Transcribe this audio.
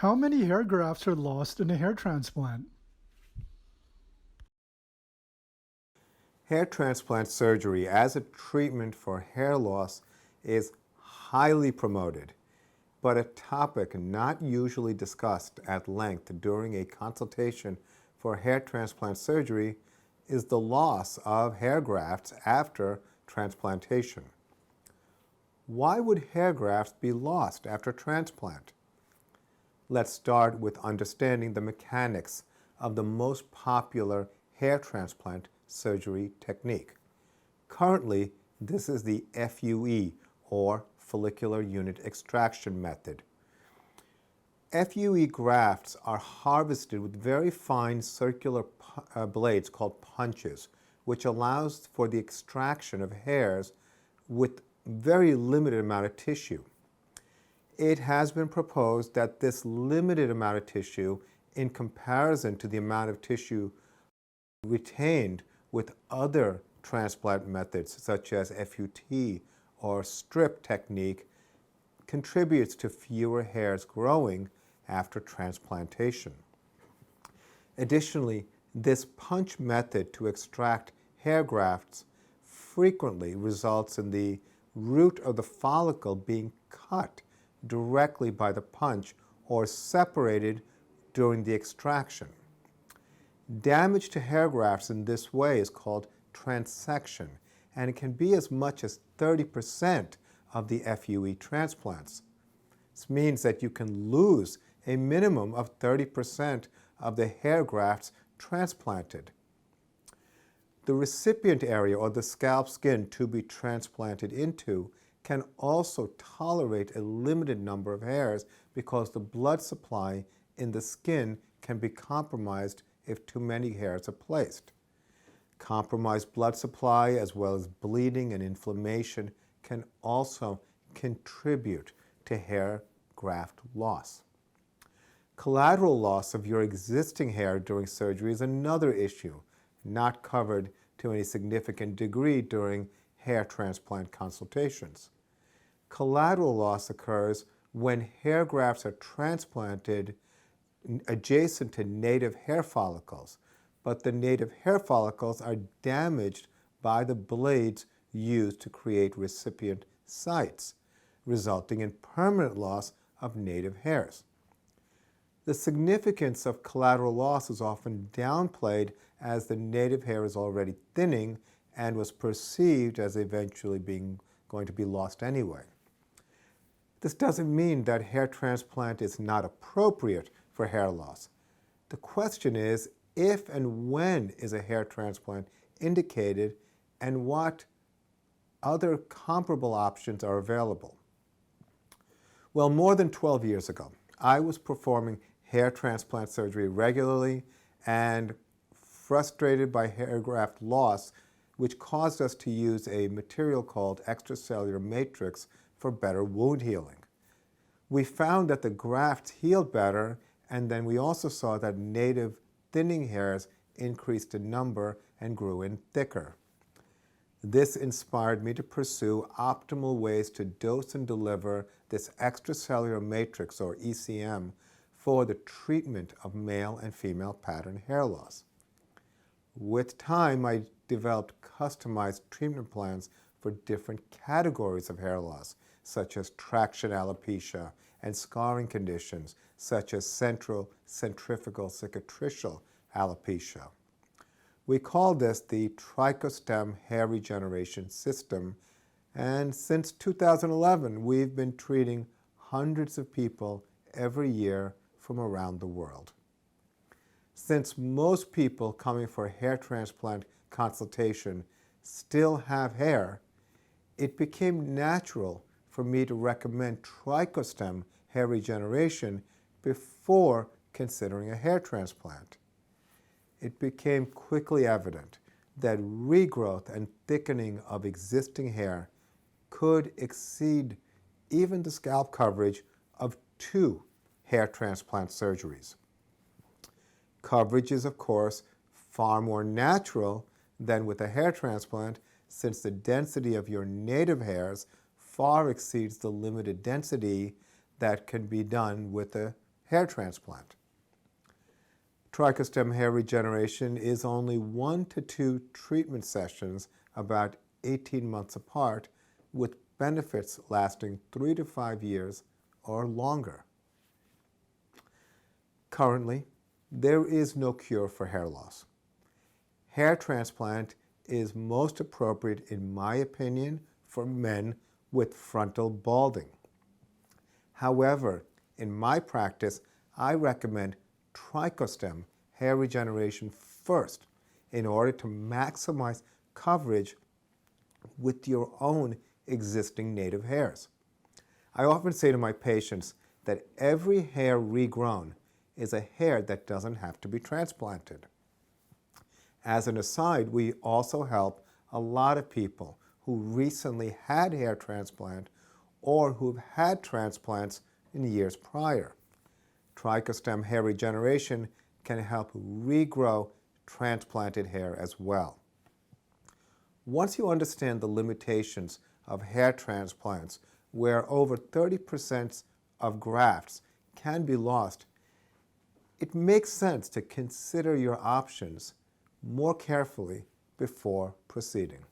How many hair grafts are lost in a hair transplant? Hair transplant surgery as a treatment for hair loss is highly promoted, but a topic not usually discussed at length during a consultation for hair transplant surgery is the loss of hair grafts after transplantation. Why would hair grafts be lost after transplant? Let's start with understanding the mechanics of the most popular hair transplant surgery technique. Currently, this is the FUE, or follicular unit extraction method. FUE grafts are harvested with very fine circular blades called punches, which allows for the extraction of hairs with very limited amount of tissue. It has been proposed that this limited amount of tissue, in comparison to the amount of tissue retained with other transplant methods such as FUT or strip technique, contributes to fewer hairs growing after transplantation. Additionally, this punch method to extract hair grafts frequently results in the root of the follicle being cut directly by the punch or separated during the extraction. Damage to hair grafts in this way is called transection, and it can be as much as 30% of the FUE transplants. This means that you can lose a minimum of 30% of the hair grafts transplanted. The recipient area, or the scalp skin to be transplanted into, can also tolerate a limited number of hairs because the blood supply in the skin can be compromised if too many hairs are placed. Compromised blood supply, as well as bleeding and inflammation, can also contribute to hair graft loss. Collateral loss of your existing hair during surgery is another issue, not covered to any significant degree during hair transplant consultations. Collateral loss occurs when hair grafts are transplanted adjacent to native hair follicles, but the native hair follicles are damaged by the blades used to create recipient sites, resulting in permanent loss of native hairs. The significance of collateral loss is often downplayed as the native hair is already thinning and was perceived as eventually going to be lost anyway. This doesn't mean that hair transplant is not appropriate for hair loss. The question is, if and when is a hair transplant indicated, and what other comparable options are available? Well, more than 12 years ago, I was performing hair transplant surgery regularly and frustrated by hair graft loss, which caused us to use a material called extracellular matrix for better wound healing. We found that the grafts healed better, and then we also saw that native thinning hairs increased in number and grew in thicker. This inspired me to pursue optimal ways to dose and deliver this extracellular matrix, or ECM, for the treatment of male and female pattern hair loss. With time, I developed customized treatment plans for different categories of hair loss, such as traction alopecia and scarring conditions, such as central centrifugal cicatricial alopecia. We call this the Tricostem Hair Regeneration System, and since 2011, we've been treating hundreds of people every year from around the world. Since most people coming for hair transplant consultation still have hair, it became natural for me to recommend Tricostem hair regeneration before considering a hair transplant. It became quickly evident that regrowth and thickening of existing hair could exceed even the scalp coverage of 2 hair transplant surgeries. Coverage is, of course, far more natural than with a hair transplant, since the density of your native hairs far exceeds the limited density that can be done with a hair transplant. Trichostem hair regeneration is only 1 to 2 treatment sessions about 18 months apart, with benefits lasting 3 to 5 years or longer. Currently, there is no cure for hair loss. Hair transplant is most appropriate, in my opinion, for men with frontal balding. However, in my practice, I recommend Trichostem hair regeneration first in order to maximize coverage with your own existing native hairs. I often say to my patients that every hair regrown is a hair that doesn't have to be transplanted. As an aside, we also help a lot of people who recently had hair transplant or who've had transplants in years prior. Trichostem hair regeneration can help regrow transplanted hair as well. Once you understand the limitations of hair transplants, where over 30% of grafts can be lost, it makes sense to consider your options more carefully before proceeding.